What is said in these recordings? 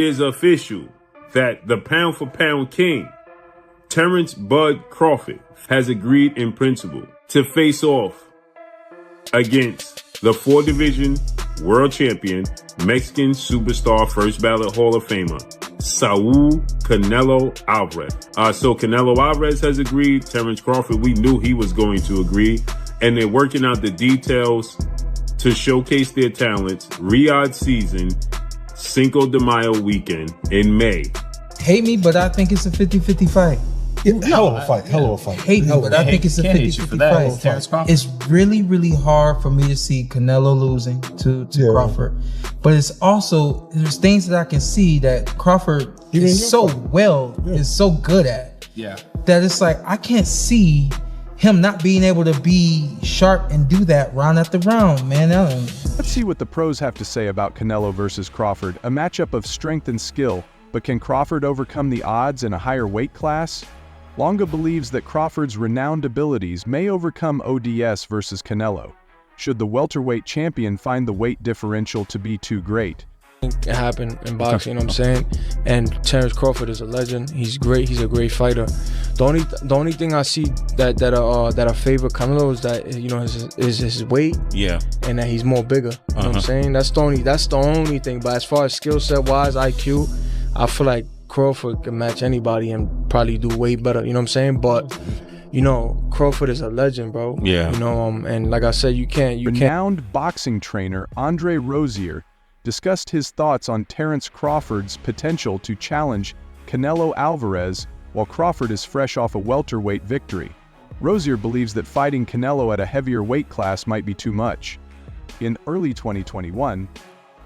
It is official that the pound-for-pound king, Terence "Bud" Crawford, has agreed in principle to face off against the four-division world champion, Mexican superstar, first ballot Hall of Famer, Saul Canelo Alvarez. So Canelo Alvarez has agreed. Terence Crawford, we knew he was going to agree. And they're working out the details to showcase their talents. Riyadh season, Cinco de Mayo weekend in May. Hate me, but I think it's a 50-50 fight. Hell of a fight. Hell of a fight. Hate me, but I think it's a 50-50 fight. It's really, really hard for me to see Canelo losing to Crawford. But it's also, there's things that I can see that Crawford is so good at. Yeah. That it's like, I can't see him not being able to be sharp and do that round after round, man. Let's see what the pros have to say about Canelo versus Crawford, a matchup of strength and skill. But can Crawford overcome the odds in a higher weight class? Longa believes that Crawford's renowned abilities may overcome ODS versus Canelo. Should the welterweight champion find the weight differential to be too great? It happened in boxing, you know what I'm saying? And Terence Crawford is a legend. He's great. He's a great fighter. The only thing I see that I favor Canelo is that, you know, is his weight. Yeah. And that he's more bigger. You know what I'm saying? That's the only thing. But as far as skill set wise, IQ, I feel like Crawford can match anybody and probably do way better. You know what I'm saying? But you know, Crawford is a legend, bro. Yeah. You know, and like I said, you can't. Renowned boxing trainer Andre Rozier discussed his thoughts on Terence Crawford's potential to challenge Canelo Alvarez while Crawford is fresh off a welterweight victory. Rozier believes that fighting Canelo at a heavier weight class might be too much. In early 2021,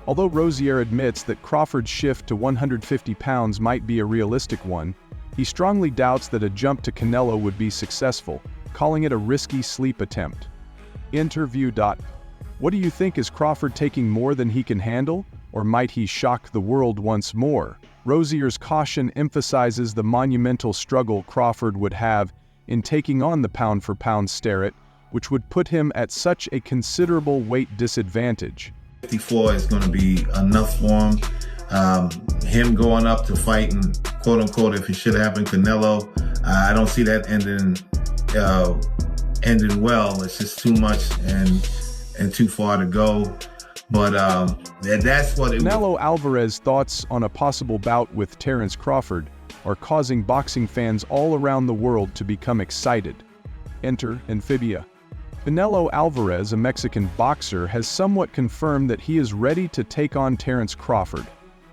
although Rozier admits that Crawford's shift to 150 pounds might be a realistic one, he strongly doubts that a jump to Canelo would be successful, calling it a risky sleep attempt. Interview. What do you think? Is Crawford taking more than he can handle, or might he shock the world once more? Rozier's caution emphasizes the monumental struggle Crawford would have in taking on the pound-for-pound Starrett, which would put him at such a considerable weight disadvantage. 54 is going to be enough for him. Him going up to fighting, quote unquote, if it should happen, Canelo, I don't see that ending well. It's just too much and too far to go. But that's what it Canelo Alvarez's thoughts on a possible bout with Terence Crawford are causing boxing fans all around the world to become excited. Enter Amphibia. Canelo Alvarez, a Mexican boxer, has somewhat confirmed that he is ready to take on Terence Crawford,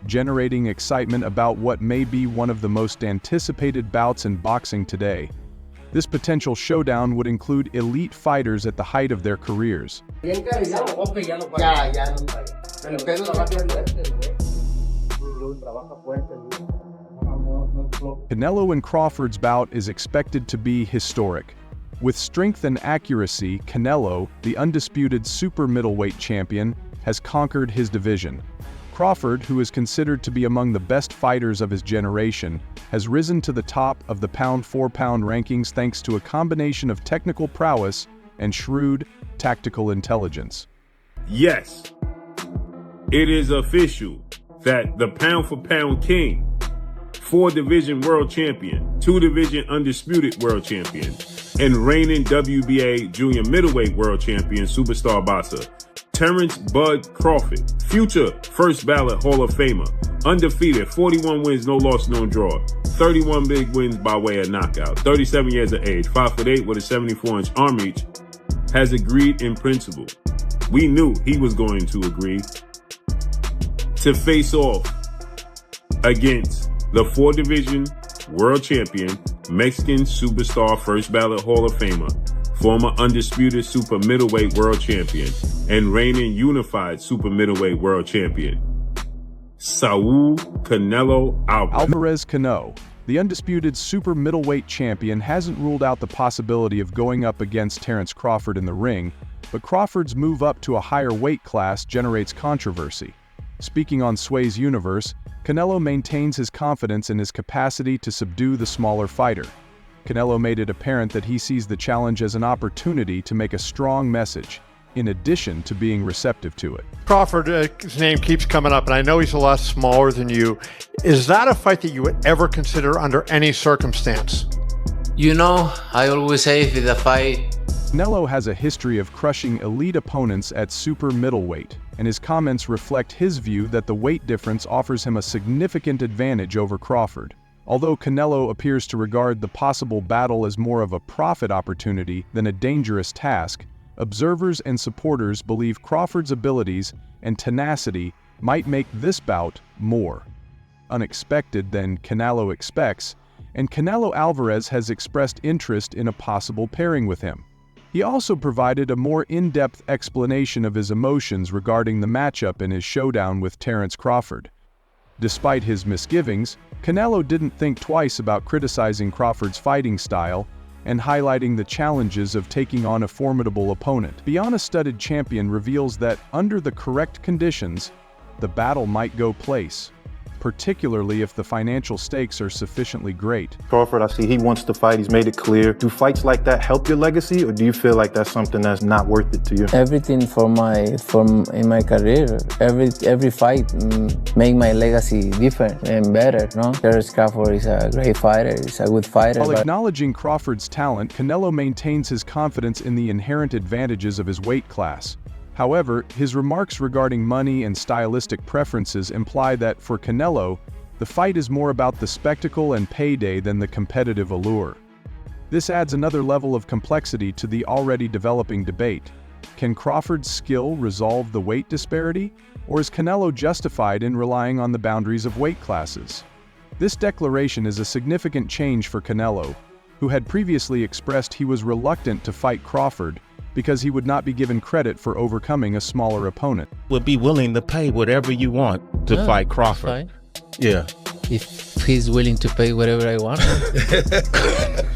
generating excitement about what may be one of the most anticipated bouts in boxing today. This potential showdown would include elite fighters at the height of their careers. Canelo and Crawford's bout is expected to be historic. With strength and accuracy, Canelo, the undisputed super middleweight champion, has conquered his division. Crawford, who is considered to be among the best fighters of his generation, has risen to the top of the pound-for-pound rankings thanks to a combination of technical prowess and shrewd tactical intelligence. Yes, it is official that the pound-for-pound king, four-division world champion, two-division undisputed world champion, and reigning WBA junior middleweight world champion, superstar boxer, Terence "Bud" Crawford, future first ballot Hall of Famer, undefeated, 41 wins, no loss, no draw, 31 big wins by way of knockout, 37 years of age, 5'8" with a 74-inch arm reach, has agreed in principle. We knew he was going to agree to face off against the four-division world champion, Mexican superstar, first ballot Hall of Famer, former undisputed super middleweight world champion, and reigning unified super middleweight world champion, Saul Canelo Alvarez. Alvarez Cano, the undisputed super middleweight champion, hasn't ruled out the possibility of going up against Terence Crawford in the ring, but Crawford's move up to a higher weight class generates controversy. Speaking on Sway's Universe, Canelo maintains his confidence in his capacity to subdue the smaller fighter. Canelo made it apparent that he sees the challenge as an opportunity to make a strong message, in addition to being receptive to it. Crawford's name keeps coming up, and I know he's a lot smaller than you. Is that a fight that you would ever consider under any circumstance? You know, I always say if it's a fight... Canelo has a history of crushing elite opponents at super middleweight, and his comments reflect his view that the weight difference offers him a significant advantage over Crawford. Although Canelo appears to regard the possible battle as more of a profit opportunity than a dangerous task, observers and supporters believe Crawford's abilities and tenacity might make this bout more unexpected than Canelo expects, and Canelo Alvarez has expressed interest in a possible pairing with him. He also provided a more in-depth explanation of his emotions regarding the matchup in his showdown with Terence Crawford. Despite his misgivings, Canelo didn't think twice about criticizing Crawford's fighting style and highlighting the challenges of taking on a formidable opponent. Beyond a studded champion reveals that, under the correct conditions, the battle might go place, particularly if the financial stakes are sufficiently great. Crawford, I see he wants to fight. He's made it clear. Do fights like that help your legacy, or do you feel like that's something that's not worth it to you? Everything in my career, every fight make my legacy different and better. No, Terence Crawford is a great fighter. He's a good fighter. While acknowledging Crawford's talent, Canelo maintains his confidence in the inherent advantages of his weight class. However, his remarks regarding money and stylistic preferences imply that, for Canelo, the fight is more about the spectacle and payday than the competitive allure. This adds another level of complexity to the already developing debate. Can Crawford's skill resolve the weight disparity, or is Canelo justified in relying on the boundaries of weight classes? This declaration is a significant change for Canelo, who had previously expressed he was reluctant to fight Crawford because he would not be given credit for overcoming a smaller opponent. Would be willing to pay whatever you want to fight Crawford. Yeah. If he's willing to pay whatever I want,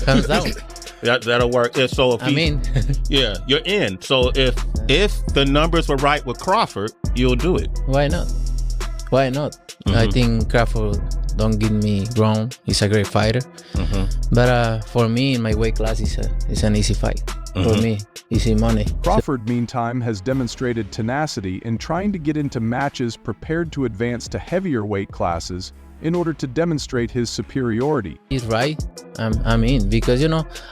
comes down. That'll work. So if yeah, you're in. So if the numbers were right with Crawford, you'll do it. Why not? Why not? I think Crawford, don't get me wrong, he's a great fighter. But for me, in my weight class, it's an easy fight. For me, easy money. Crawford, meantime, has demonstrated tenacity in trying to get into matches prepared to advance to heavier weight classes in order to demonstrate his superiority. He's right. I'm in, because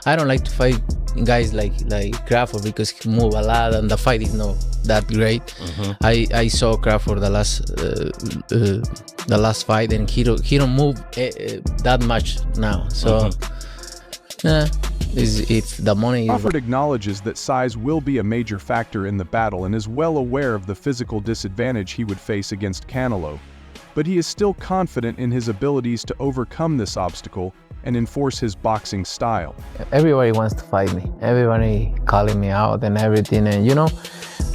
I don't like to fight guys like Crawford because he move a lot and the fight is not that great. I saw Crawford the last fight and he don't move that much now. So if the money. Crawford acknowledges that size will be a major factor in the battle and is well aware of the physical disadvantage he would face against Canelo, but he is still confident in his abilities to overcome this obstacle and enforce his boxing style. Everybody wants to fight me. Everybody calling me out and everything. And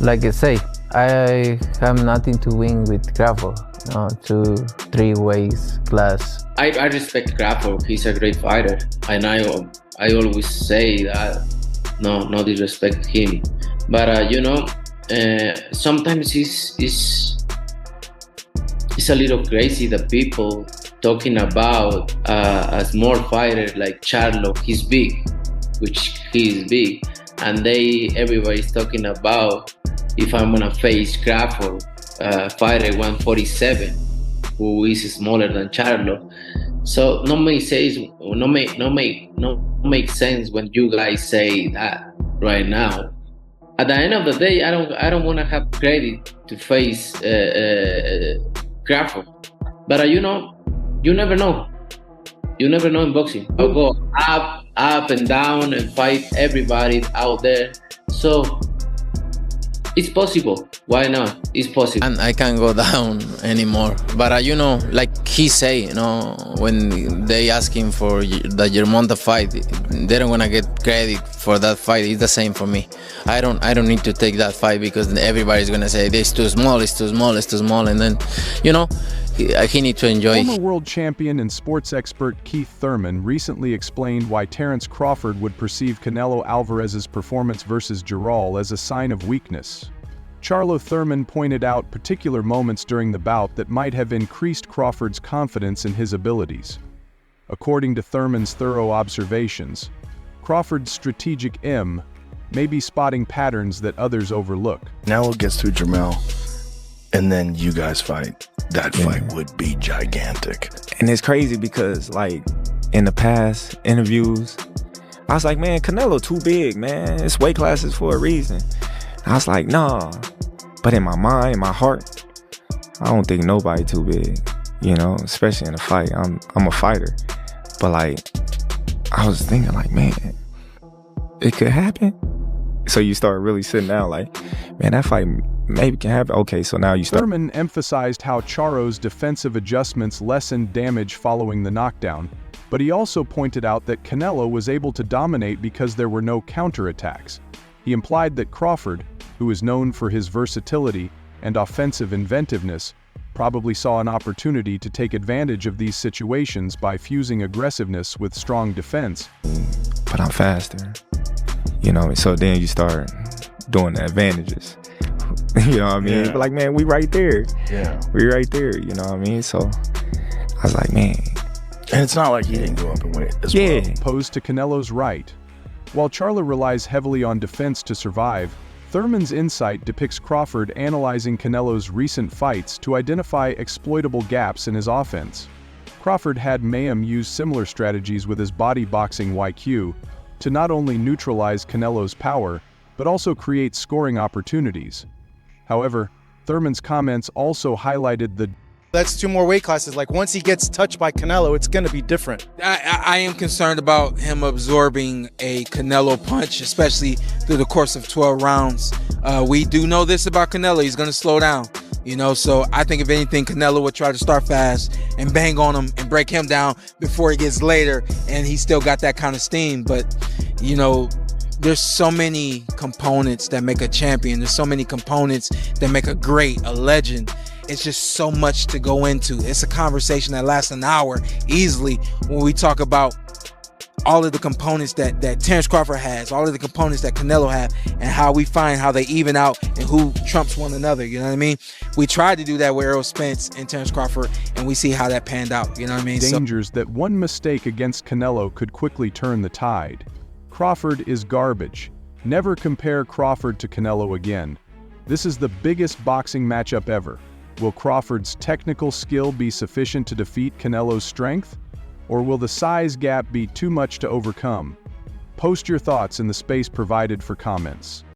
like I say, I have nothing to win with Crawford. 2-3 ways class. I respect Crawford. He's a great fighter, and I always say that. No disrespect him, but sometimes it's a little crazy that people talking about a small fighter like Charlo. He's big, which he is big, and everybody's talking about if I'm gonna face Crawford, fighter 147, who is smaller than Charlo. So no make sense when you guys say that right now. At the end of the day, I don't want to have credit to face Crawford, but you never know. You never know in boxing. I'll go up and down and fight everybody out there. So it's possible. Why not? It's possible. And I can't go down anymore. But like he say, when they ask him for the Germonta fight, they don't wanna get credit for that fight. It's the same for me. I don't need to take that fight because everybody's gonna say it's too small, and then he need to enjoy. Former world champion and sports expert Keith Thurman recently explained why Terence Crawford would perceive Canelo Alvarez's performance versus Gerald as a sign of weakness. Charlo Thurman pointed out particular moments during the bout that might have increased Crawford's confidence in his abilities. According to Thurman's thorough observations, Crawford's strategic maybe spotting patterns that others overlook. Now it gets to Jermell, and then you guys fight. That fight would be gigantic. And it's crazy because, like, in the past interviews, I was like, man, Canelo too big, man. It's weight classes for a reason. I was like, nah. But in my mind, in my heart, I don't think nobody too big, you know, especially in a fight. I'm a fighter. But, like, I was thinking, like, man, it could happen. So you start really sitting down like, man, that fight maybe can happen. Okay, so now you start. Thurman emphasized how Charo's defensive adjustments lessened damage following the knockdown, but he also pointed out that Canelo was able to dominate because there were no counterattacks. He implied that Crawford, who is known for his versatility and offensive inventiveness, probably saw an opportunity to take advantage of these situations by fusing aggressiveness with strong defense. But I'm faster, you know, so then you start doing the advantages. You know what I mean? Yeah. But like, man, we right there. Yeah. We right there, you know what I mean? So I was like, man. And it's not like he didn't go up in weight as well. Posed to Canelo's right. While Charlo relies heavily on defense to survive, Thurman's insight depicts Crawford analyzing Canelo's recent fights to identify exploitable gaps in his offense. Crawford had Mayhem use similar strategies with his body boxing YQ to not only neutralize Canelo's power, but also create scoring opportunities. However, Thurman's comments also highlighted the That's 2 more weight classes. Like, once he gets touched by Canelo, it's going to be different. I am concerned about him absorbing a Canelo punch, especially through the course of 12 rounds. We do know this about Canelo. He's going to slow down, you know, so I think if anything, Canelo would try to start fast and bang on him and break him down before he gets later, and he still got that kind of steam. But, you know, there's so many components that make a champion. There's so many components that make a great, a legend. It's just so much to go into. It's a conversation that lasts an hour easily when we talk about all of the components that Terence Crawford has, all of the components that Canelo have, and how we find how they even out and who trumps one another, you know what I mean? We tried to do that with Errol Spence and Terence Crawford, and we see how that panned out, you know what I mean? dangers that one mistake against Canelo could quickly turn the tide. Crawford is garbage. Never compare Crawford to Canelo again. This is the biggest boxing matchup ever. Will Crawford's technical skill be sufficient to defeat Canelo's strength? Or will the size gap be too much to overcome? Post your thoughts in the space provided for comments.